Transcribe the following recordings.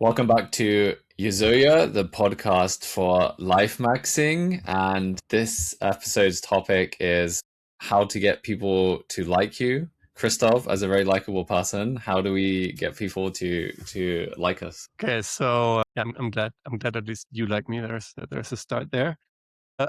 Welcome back to Euzoia, the podcast for life maxing. And this episode's topic is how to get people to like you. Christoph, as a very likable person, how do we get people to like us? Okay, so yeah, I'm glad. I'm glad at least you like me. There's a start there.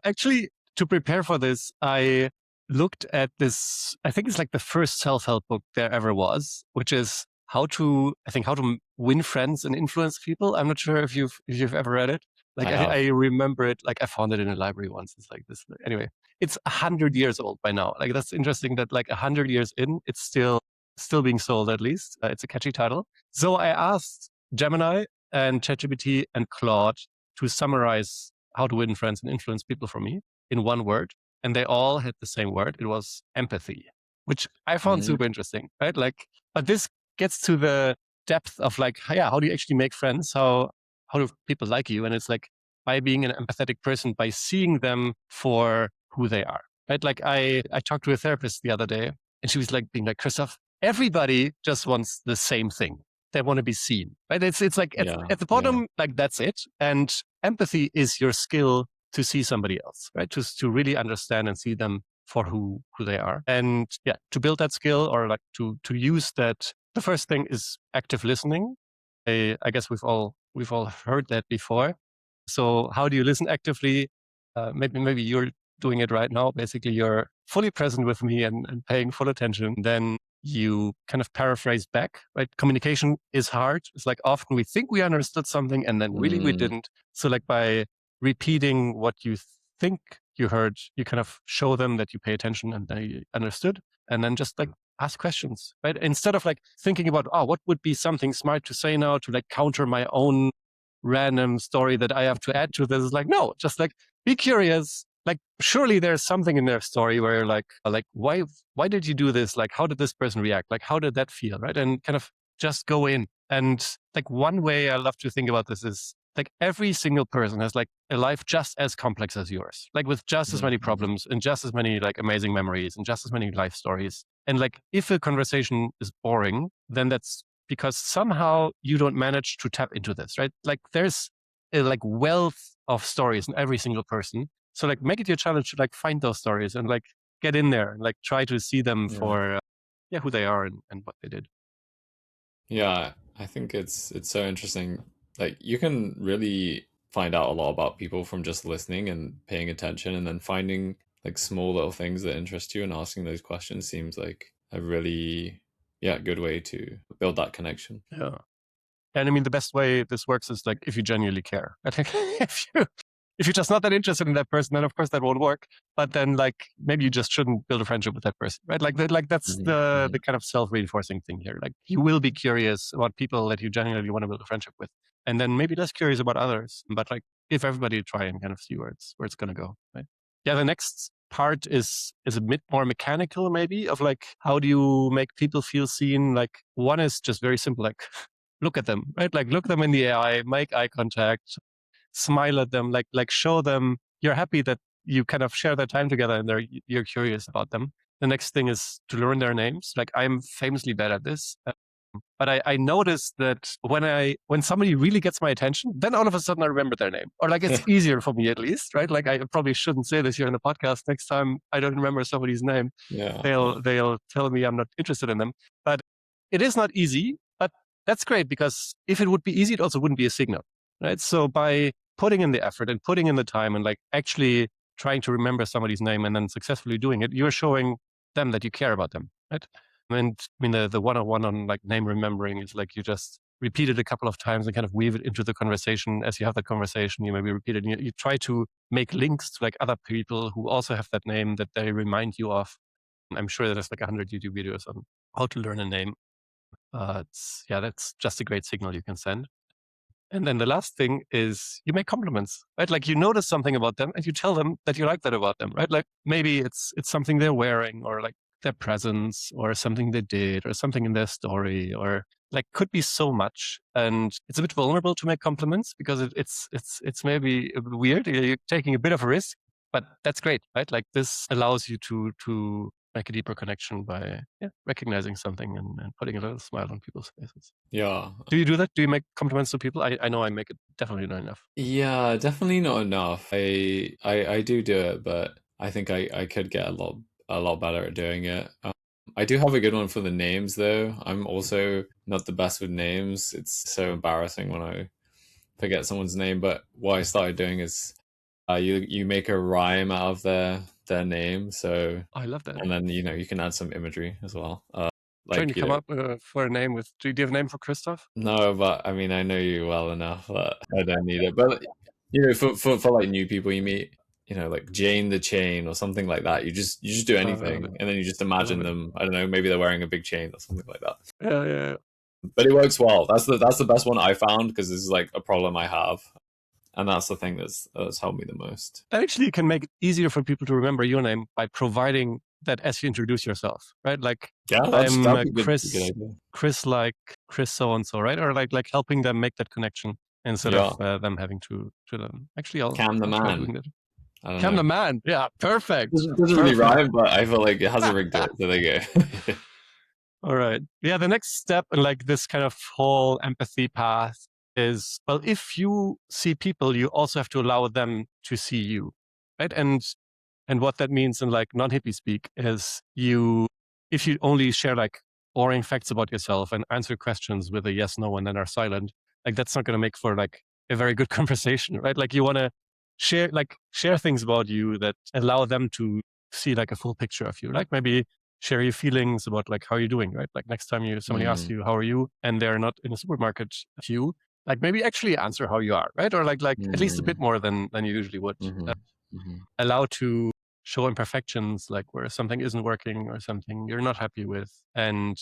Actually, to prepare for this, I looked at this. I think it's like the first self-help book there ever was, which is how to win friends and influence people. I'm not sure if you've ever read it. Like I I have. remember it. Like I found it in a library once. It's like this. Anyway, it's 100 years old by now. Like that's interesting that like 100 years in, it's still being sold. At least it's a catchy title. So I asked Gemini and ChatGPT and Claude to summarize how to win friends and influence people for me in one word. And they all had the same word. It was empathy, which I found Mhm. super interesting, right? Like, but this gets to the depth of like, yeah, how do you actually make friends? How do people like you? And it's like by being an empathetic person, by seeing them for who they are, right? Like I talked to a therapist the other day and she was like being like, Christoph, everybody just wants the same thing. They want to be seen, right? It's like Yeah, at the yeah. bottom, like that's it. And empathy is your skill to see somebody else, right? To really understand and see them for who they are. And yeah, to build that skill or like to use that, the first thing is active listening. I guess we've all heard that before. So how do you listen actively? Maybe you're doing it right now. Basically, you're fully present with me and paying full attention. Then you kind of paraphrase back, right? Communication is hard. It's like often we think we understood something and then really we Mm, didn't. So like by repeating what you think you heard, you kind of show them that you pay attention and they understood. And then just like ask questions, right? Instead of like thinking about, oh, what would be something smart to say now to like counter my own random story that I have to add to this. Is like, no, just like be curious. Like, surely there's something in their story where you're like, why did you do this? Like, how did this person react? Like, how did that feel? Right. And kind of just go in. And like one way I love to think about this is like every single person has like a life just as complex as yours, like with just as many mhm. problems and just as many like amazing memories and just as many life stories. And like if a conversation is boring, then that's because somehow you don't manage to tap into this, right? Like there's a like wealth of stories in every single person. So like make it your challenge to like find those stories and like get in there and like try to see them Yeah. for yeah, who they are and what they did. Yeah, I think it's so interesting. Like you can really find out a lot about people from just listening and paying attention and then finding like small little things that interest you and asking those questions seems like a really good way to build that connection. Yeah. And I mean, the best way this works is like if you genuinely care. I think if you're just not that interested in that person, then of course that won't work. But then like maybe you just shouldn't build a friendship with that person, right? Like that's Hmm. the Hmm. kind of self-reinforcing thing here. Like you will be curious about people that you genuinely want to build a friendship with, and then maybe less curious about others. But like if everybody try and kind of see where it's gonna go, right? Yeah, the next part is a bit more mechanical, maybe of like how do you make people feel seen? Like one is just very simple, like look at them, right? Like look them in the eye, make eye contact, smile at them, like show them you're happy that you kind of share that time together and you're curious about them. The next thing is to learn their names. Like I'm famously bad at this. But I noticed that when somebody really gets my attention, then all of a sudden I remember their name. Or like it's easier for me at least, right? Like I probably shouldn't say this here in the podcast. Next time I don't remember somebody's name, Yeah, yeah. they'll tell me I'm not interested in them. But it is not easy, but that's great because if it would be easy, it also wouldn't be a signal, right? So by putting in the effort and putting in the time and like actually trying to remember somebody's name and then successfully doing it, you're showing them that you care about them, right? And I mean, the one-on-one on like name remembering is like you just repeat it a couple of times and kind of weave it into the conversation. As you have that conversation, you maybe repeat it and you try to make links to like other people who also have that name that they remind you of. I'm sure there's like 100 YouTube videos on how to learn a name. Yeah, that's just a great signal you can send. And then the last thing is you make compliments, right? Like you notice something about them and you tell them that you like that about them, right? Like maybe it's something they're wearing or like their presence or something they did or something in their story or like could be so much. And it's a bit vulnerable to make compliments because it's maybe a bit weird. You're taking a bit of a risk, but that's great, right? Like this allows you to make a deeper connection by recognizing something and putting a little smile on people's faces. Yeah. Do you do that? Do you make compliments to people? I know I make it definitely not enough. Yeah, definitely not enough. I do it, but I think I could get a lot better at doing it. I do have a good one for the names though. I'm also not the best with names. It's so embarrassing when I forget someone's name, but what I started doing is you make a rhyme out of their name, so Oh, I love that. and then you can add some imagery as well. Trying to Like come up for a name with. Do you have a name for Christoph? no, but I mean I know you well enough that I don't need it. But for like new people you meet, like Jane the Chain or something like that. You just do I love it. anything, and then you just I love imagine it. them. I don't know, maybe they're wearing a big chain or something like that. Yeah, yeah. But it works well. That's the best one I found because this is like a problem I have, and that's the thing that's helped me the most. Actually, you can make it easier for people to remember your name by providing that as you introduce yourself, right? Like Yeah, I'm that'd be good Chris, idea. Chris like Chris so and so, right? Or like helping them make that connection instead of Yeah, them having to them. Actually, Cam the I'll try doing man. that. I don't Cam know. the man, yeah, perfect, Doesn't really perfect. rhyme, but I feel like it has a ring to it. So there you go. All right. Yeah, the next step in like this kind of whole empathy path is, well, if you see people, you also have to allow them to see you, right? And what that means in like non-hippie speak is if you only share like boring facts about yourself and answer questions with a yes, no, and then are silent, like that's not going to make for like a very good conversation, right? Like you want to share things about you that allow them to see like a full picture of you. Like maybe share your feelings about like how you're doing, right? Like next time somebody asks Mm, you how are you, and they're not in a supermarket queue, like maybe actually answer how you are, right? Or like at least a bit mm, more than you usually would. mm-hmm, mm-hmm. Allow to show imperfections, like where something isn't working or something you're not happy with. And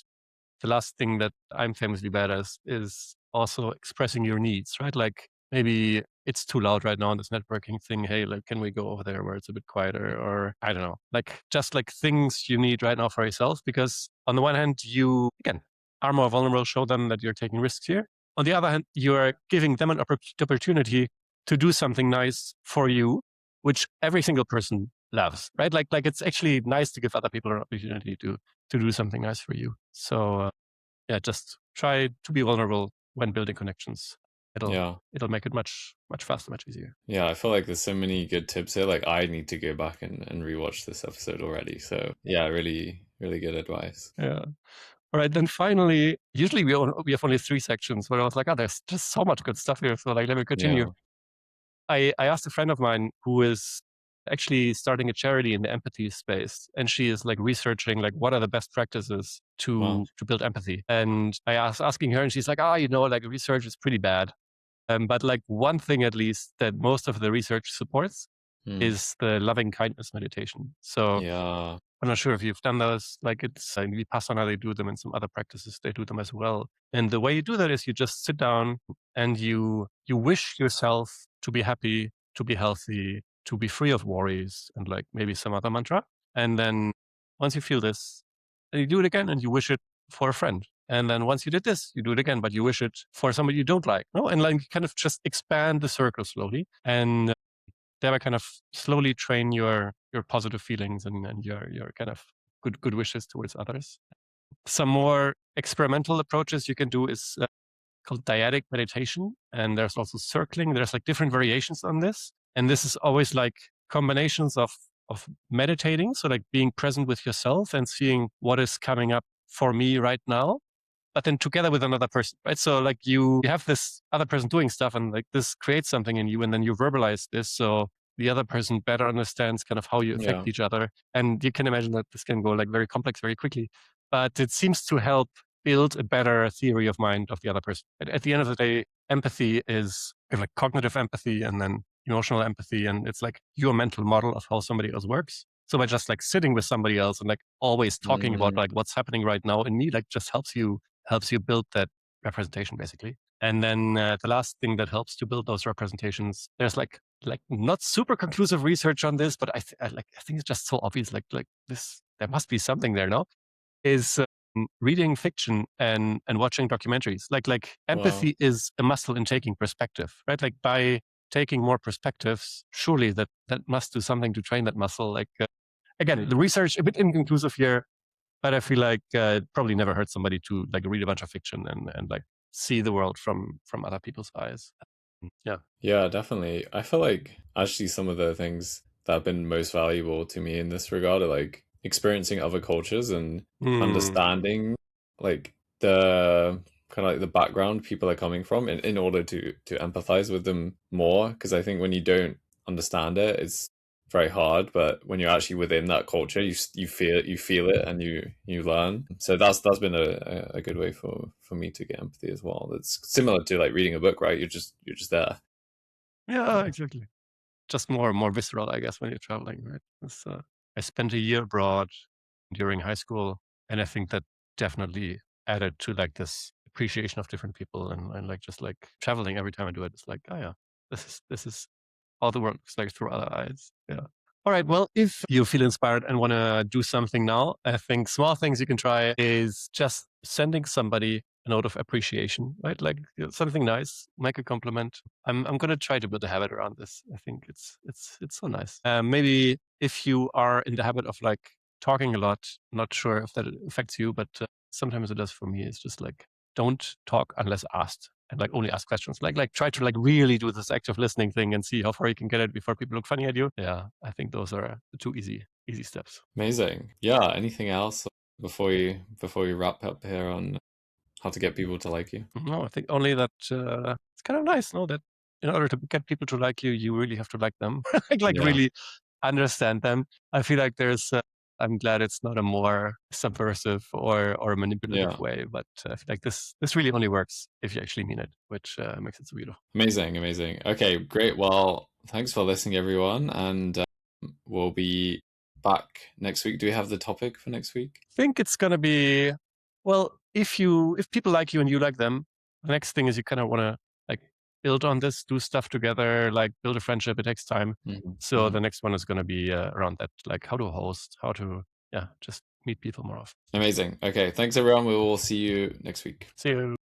the last thing that I'm famously bad at is also expressing your needs, right? Like maybe it's too loud right now on this networking thing. Hey, like, can we go over there where it's a bit quieter? Or I don't know, like just like things you need right now for yourself. Because on the one hand, you, again, are more vulnerable, show them that you're taking risks here. On the other hand, you are giving them an opportunity to do something nice for you, which every single person loves, right? Like it's actually nice to give other people an opportunity to do something nice for you. So yeah, just try to be vulnerable when building connections. It'll Yeah. it'll make it much faster, much easier. Yeah, I feel like there's so many good tips here. Like I need to go back and rewatch this episode already. So yeah, really, really good advice. Yeah. All right. Then finally, usually we have only 3 sections, but I was like, oh, there's just so much good stuff here. So like, let me continue. Yeah. I asked a friend of mine who is actually starting a charity in the empathy space, and she is like researching like what are the best practices Wow. to build empathy. And I asked asking her, and she's like, like research is pretty bad. But like one thing at least that most of the research supports Mm. is the loving kindness meditation. So Yeah. I'm not sure if you've done those. Like it's in Vipassana, they do them, and some other practices they do them as well. And the way you do that is you just sit down and you wish yourself to be happy, to be healthy, to be free of worries, and like maybe some other mantra. And then once you feel this, then you do it again, and you wish it for a friend. And then once you did this, you do it again, but you wish it for somebody you don't like. No, and like kind of just expand the circle slowly. And thereby kind of slowly train your positive feelings and your kind of good wishes towards others. Some more experimental approaches you can do is called dyadic meditation, and there's also circling. There's like different variations on this, and this is always like combinations of meditating, so like being present with yourself and seeing what is coming up for me right now, but then together with another person, right? So like you have this other person doing stuff and like this creates something in you and then you verbalize this. So the other person better understands kind of how you affect Yeah. each other. And you can imagine that this can go like very complex very quickly, but it seems to help build a better theory of mind of the other person. At the end of the day, empathy is like cognitive empathy and then emotional empathy. And it's like your mental model of how somebody else works. So by just like sitting with somebody else and like always talking about Mm. like what's happening right now in me, like just helps you build that representation basically. And then the last thing that helps to build those representations, there's like not super conclusive research on this, but I think it's just so obvious. Like this, there must be something there. No, is reading fiction and watching documentaries. Like Wow. empathy is a muscle in taking perspective, right? Like by taking more perspectives, surely that must do something to train that muscle. Like again, the research a bit inconclusive here, but I feel like it probably never hurt somebody to like read a bunch of fiction and like see the world from other people's eyes. Yeah. Yeah, definitely. I feel like actually some of the things that have been most valuable to me in this regard are like experiencing other cultures and Mm. understanding like the kind of like the background people are coming from in order to empathize with them more. Because I think when you don't understand it, it's very hard. But when you're actually within that culture, you feel it and you learn. So that's been a good way for me to get empathy as well. It's similar to like reading a book, right? You're just there. Yeah, exactly. Just more visceral, I guess, when you're traveling, right? I spent a year abroad during high school, and I think that definitely added to like this appreciation of different people and like just like traveling every time I do it. It's like, oh yeah, this is how the world looks like through other eyes. Yeah. All right. Well, if you feel inspired and want to do something now, I think small things you can try is just sending somebody a note of appreciation, right? Like something nice, make a compliment. I'm gonna try to build a habit around this. I think it's so nice. Maybe if you are in the habit of like talking a lot, not sure if that affects you, but sometimes it does for me. It's just like don't talk unless asked and like only ask questions. Like try to like really do this active listening thing and see how far you can get it before people look funny at you. Yeah, I think those are the two easy steps. Amazing. Yeah. Anything else before we wrap up here on how to get people to like you? No, I think only that it's kind of nice, no, that in order to get people to like you, you really have to like them, like Yeah. really understand them. I feel like there's. I'm glad it's not a more subversive or manipulative Yeah. way, but I feel like this really only works if you actually mean it, which makes it so beautiful. Amazing. Amazing. Okay. Great. Well, thanks for listening, everyone, and we'll be back next week. Do we have the topic for next week? Think it's gonna be well if people like you and you like them, the next thing is you kind of want to like build on this, do stuff together, like build a friendship. It takes time. Mhm, So the mhm. next one is going to be around that, like how to host, how to just meet people more often. Amazing. Okay. Thanks, everyone. We will see you next week. See you.